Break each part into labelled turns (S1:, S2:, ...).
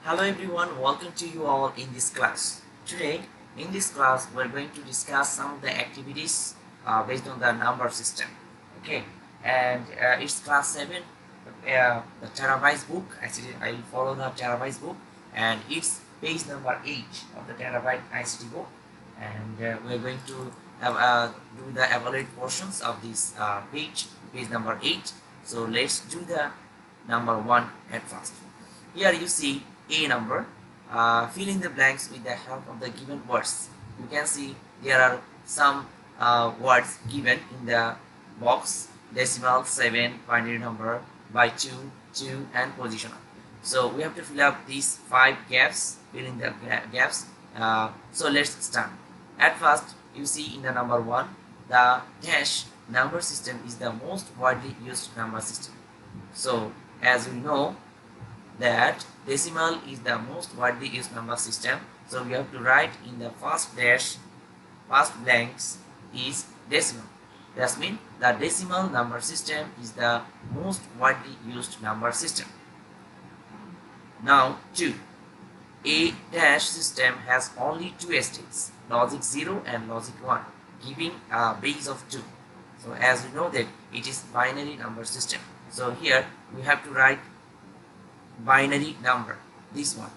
S1: Hello everyone, welcome to you all in this class. Today, in this class, we're going to discuss some of the activities based on the number system. Okay, and it's class 7, the Terabytes book. Actually, I will follow the Terabytes book, and it's page number 8 of the Terabyte ICT book. And we're going to have, do the evaluate portions of this page number 8. So let's do the number 1 at first. Here you see a number. Fill in the blanks with the help of the given words. You can see there are some words given in the box: decimal, 7, binary number, by 2, 2, and positional. So we have to fill up these 5 gaps, fill in the gaps. So let's start. At first, you see in the number 1, the dash number system is the most widely used number system. So as we know that decimal is the most widely used number system, so we have to write in the first dash, first blanks is decimal. That means the decimal number system is the most widely used number system. Now 2. A dash system has only 2 states, logic 0 and logic 1, giving a base of 2. So as we know that it is binary number system, so here we have to write binary number, this one.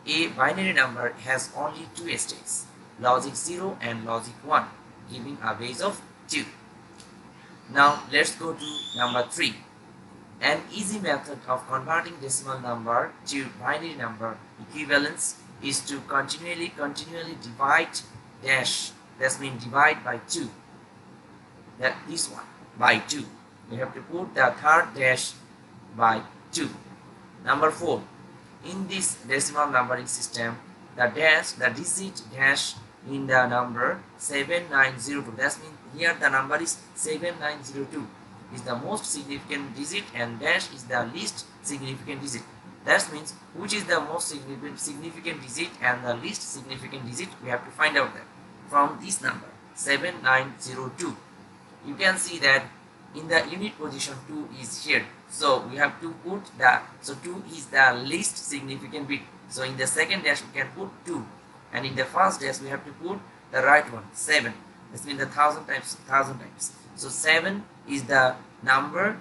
S1: A binary number has only 2 states, logic 0 and logic 1, giving a base of 2. Now let's go to number 3. An easy method of converting decimal number to binary number equivalence is to continually divide dash, that means divide by 2, that this one, by 2. We have to put the third dash by 2. Number 4. In this decimal numbering system, the digit dash in the number 7902, that means here the number is 7902, is the most significant digit and dash is the least significant digit. That means which is the most significant digit and the least significant digit, we have to find out that from this number 7902. You can see that in the unit position 2 is here, so we have to put the, so 2 is the least significant bit, so in the second dash we can put 2, and in the first dash we have to put the right one, 7. This means the 1000 times. So 7 is the number,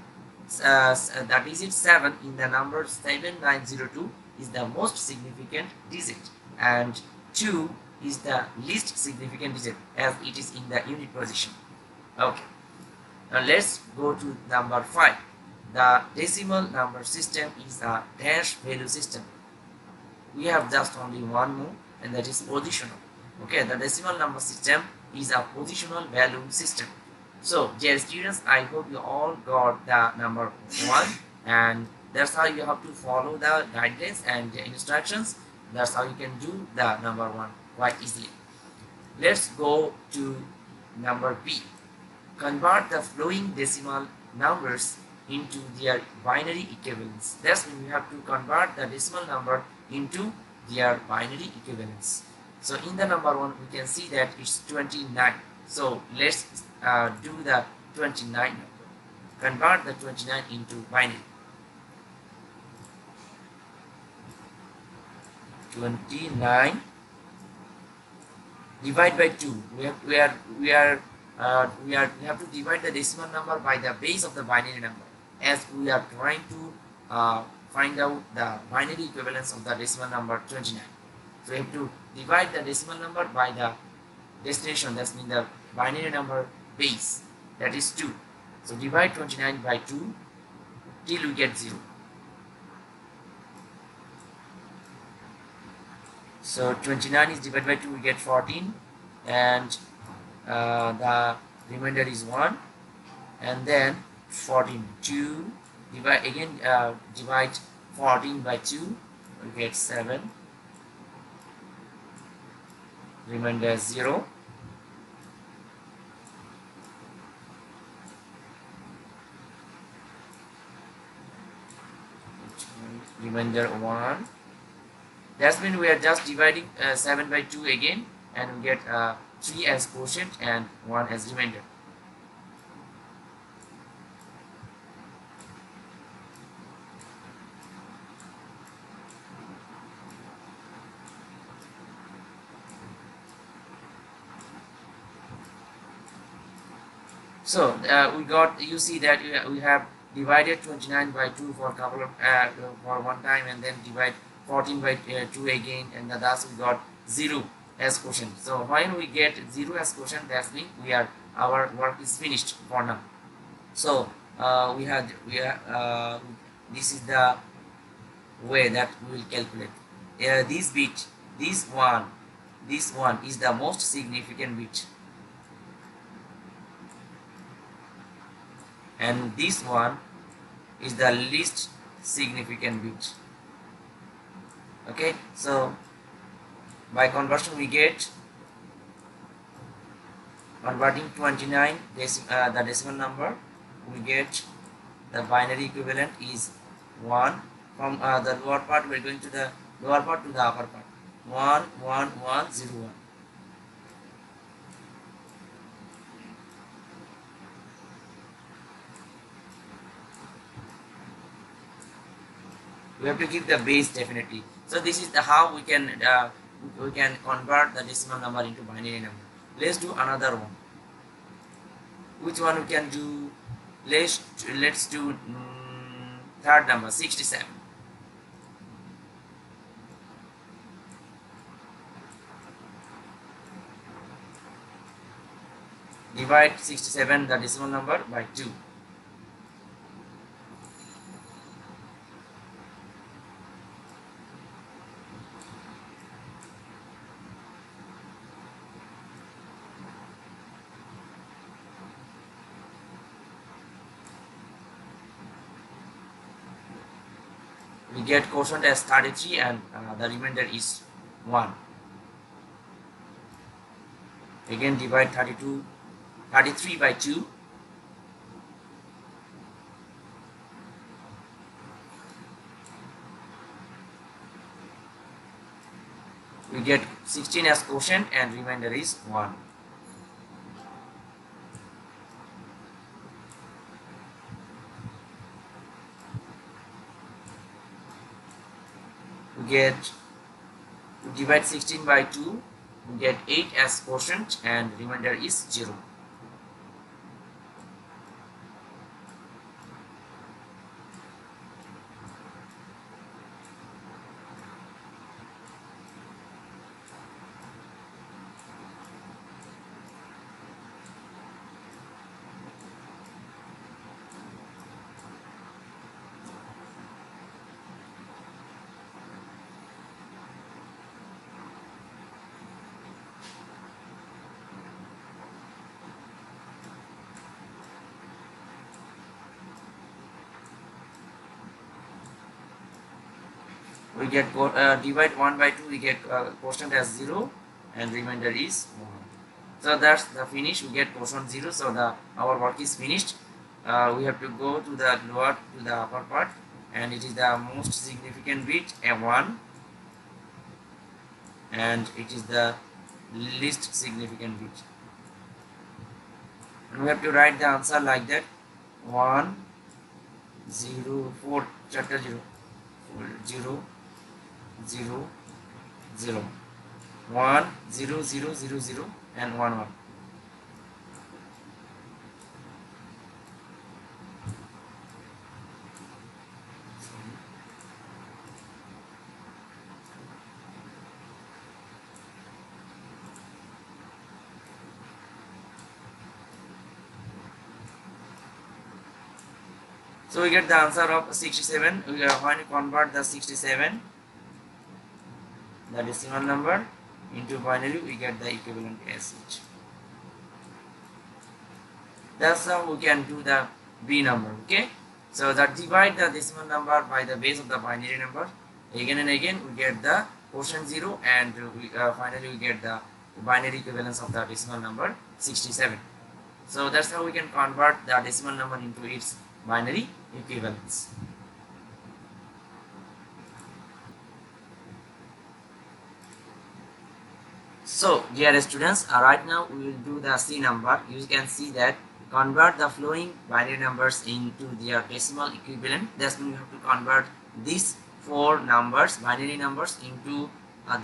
S1: the digit 7 in the number 7902 is the most significant digit, and 2 is the least significant digit as it is in the unit position. Okay. Now let's go to number 5. The decimal number system is a dash value system. We have just only one more, and that is positional. Okay, the decimal number system is a positional value system. So dear students, I hope you all got the number 1, and that's how you have to follow the guidelines and the instructions. That's how you can do the number 1 quite easily. Let's go to number B. Convert the following decimal numbers into their binary equivalence. That's when we have to convert the decimal number into their binary equivalence. So in the number 1 we can see that it's 29. So let's do the 29 number. Convert the 29 into binary. 29 divide by 2. We have to divide the decimal number by the base of the binary number, as we are trying to find out the binary equivalence of the decimal number 29. So we have to divide the decimal number by the destination, that means the binary number base, that is 2. So divide 29 by 2 till we get 0. So 29 is divided by 2, we get 14, and the remainder is 1, and then 14, 2, divide 14 by 2, we get 7, remainder 0, remainder 1. That means we are just dividing 7 by 2 again, and we get 3 as quotient and 1 as remainder. So we got, you see that we have divided 29 by 2 for a couple of for one time, and then divide 14 by 2 again, and thus we got 0 as quotient. So when we get 0 as quotient, that means our work is finished for now. So this is the way that we will calculate this bit. This one is the most significant bit, and this one is the least significant bit. Okay, so by conversion we get, converting 29 the decimal number, we get the binary equivalent is 1. From the lower part we are going to the lower part to the upper part, 1 1 1 0 1. We have to keep the base definitely. So this is the how we can convert the decimal number into binary number. Let's do another one. Which one we can do? Let's do third number, 67. Divide 67, the decimal number, by 2. We get quotient as 33, and the remainder is 1. Again divide 33 by 2. We get 16 as quotient, and remainder is 1. We divide 16 by 2, we get 8 as quotient, and remainder is 0. We get divide 1 by 2, we get quotient as 0, and remainder is 1. So that's the finish. We get quotient 0, so our work is finished. We have to go to the lower to the upper part, and it is the most significant bit, a 1, and it is the least significant bit. And we have to write the answer like that: 1 0 4 chapter 0 0 0 0 1 0 0 0 0 and 1 1. So we get the answer of 67. When you convert the 67, the decimal number, into binary, we get the equivalent as it. That's how we can do the B number. Okay, so that divide the decimal number by the base of the binary number. Again and again we get the quotient 0, and finally we get the binary equivalence of the decimal number 67. So that's how we can convert the decimal number into its binary equivalence. So dear students, right now we will do the C number. You can see that convert the following binary numbers into their decimal equivalent. That's means you have to convert these 4 numbers, binary numbers, into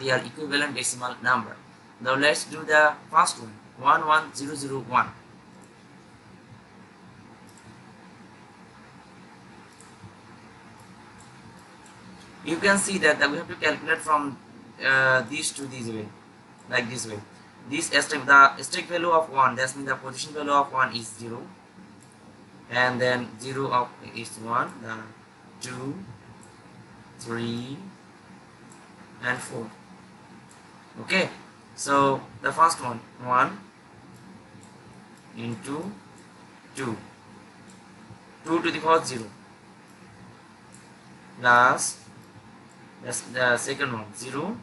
S1: their equivalent decimal number. Now let's do the first one, 11001. you can see that we have to calculate from these to this way, like this way. This stack, the stack value of 1, that means the position value of 1 is 0, and then 0 of is 1, then 2, 3 and 4. Okay, so the first one, 1 into 2, 2 to the power 0, plus that's the second one, 0.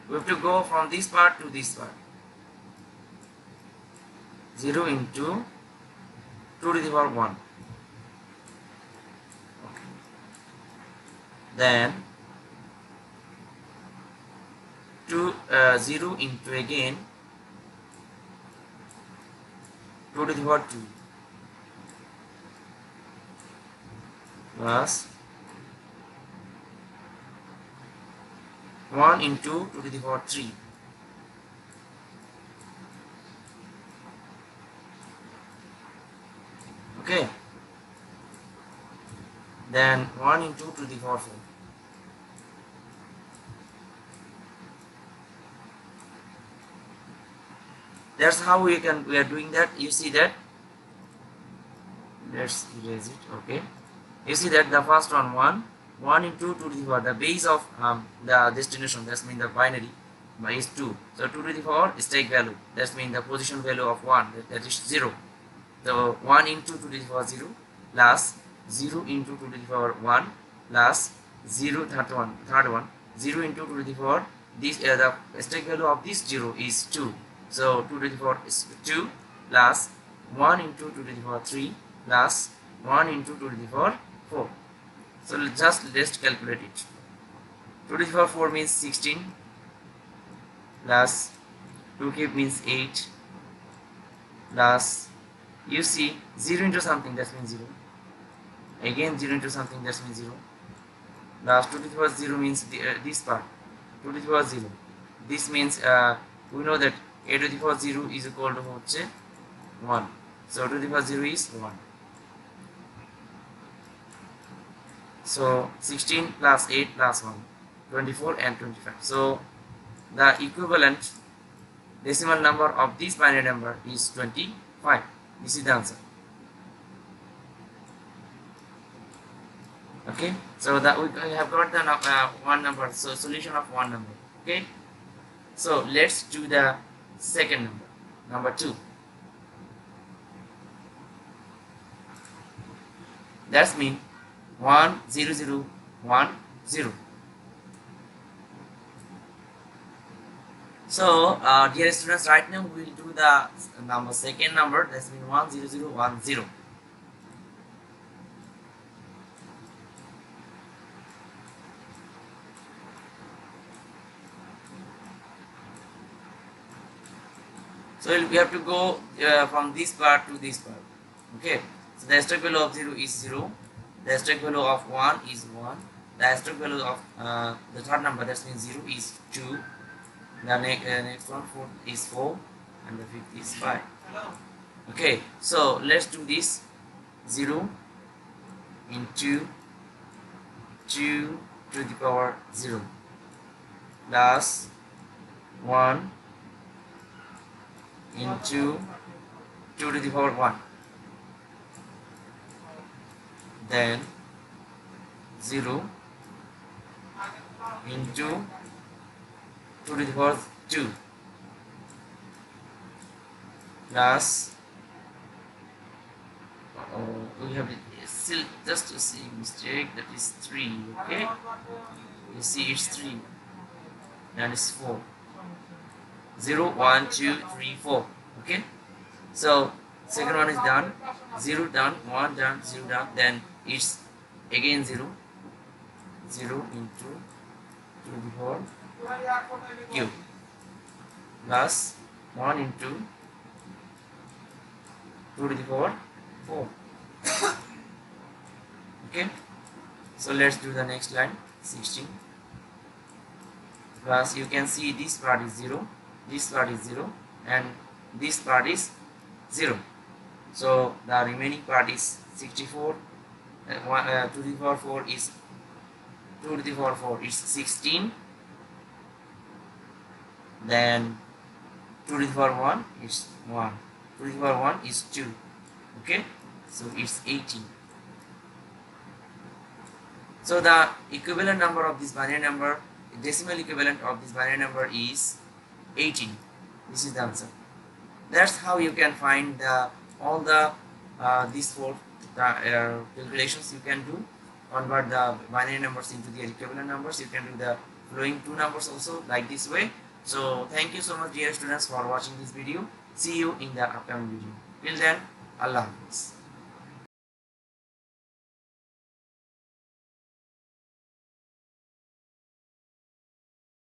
S1: We have to go from this part to this part, 0 into 2 to the power 1. Okay. Then 0 into again 2 to the power 2, plus 1 into 2 to the power 3, okay, then 1 into 2 to the power 4. That's how we are doing that. You see that, let's erase it. Okay, you see that the first one, 1 into 2 to the power, the base of the destination, that means the binary is 2, so 2 to the power stack value, that means the position value of 1, that is 0. So 1 into 2 to the power 0, plus 0 into 2 to the power 1, plus 0, third one 0 into 2 to the power this, the stack value of this 0 is 2, so 2 to the power is 2, plus 1 into 2 to the power 3, plus 1 into 2 to the power 4. So let's calculate it. 2 to the power 4 means 16, plus 2 cube means 8, plus you see 0 into something, that means 0, again 0 into something, that means 0, plus 2 to the power 0 means this part, 2 to the power 0. This means we know that a to the power 0 is equal to 1, so 2 to the power 0 is 1. So 16 plus 8 plus 1, 24 and 25. So the equivalent decimal number of this binary number is 25. This is the answer. Okay, so that we have got the one number, so solution of one number. Okay, so let's do the second number, number 2. That's mean 1 0 0 1 0. So dear students, right now we will do the second number, that's mean 1 0 0 1 0. So we have to go from this part to this part. Okay, so the stack value of 0 is 0, the stack value of 1 is 1, the stack value of the third number, that means 0, is 2, the next one 4 is 4, and the fifth is 5. Okay, so let's do this. 0 into 2 to the power 0, plus 1 into 2 to the power 1, then 0 into 2 to the power 2, plus we have still just to see mistake, that is 3. Okay, you see it's 3, and it's 4. 0 1 2 3 4. Okay, so second one is done, 0 done, 1 done, 0 done, then it's again 0 0 into 2 to the power cube, plus 1 into 2 to the power 4. Okay, so let's do the next line, 16, plus you can see this part is 0, this part is 0, and this part is 0, so the remaining part is 64. 2 to the power 4 is 2 to the power 4 is 16, then 2 to the power 1 is 1, 2 to the power 1 is 2, okay, so it's 18. So the equivalent number of this binary number, the decimal equivalent of this binary number is 18. This is the answer. That's how you can find all the these four calculations you can do. Convert the binary numbers into the equivalent numbers. You can do the following two numbers also like this way. So thank you so much dear students for watching this video. See you in the upcoming video. Till then, Allah Hafiz.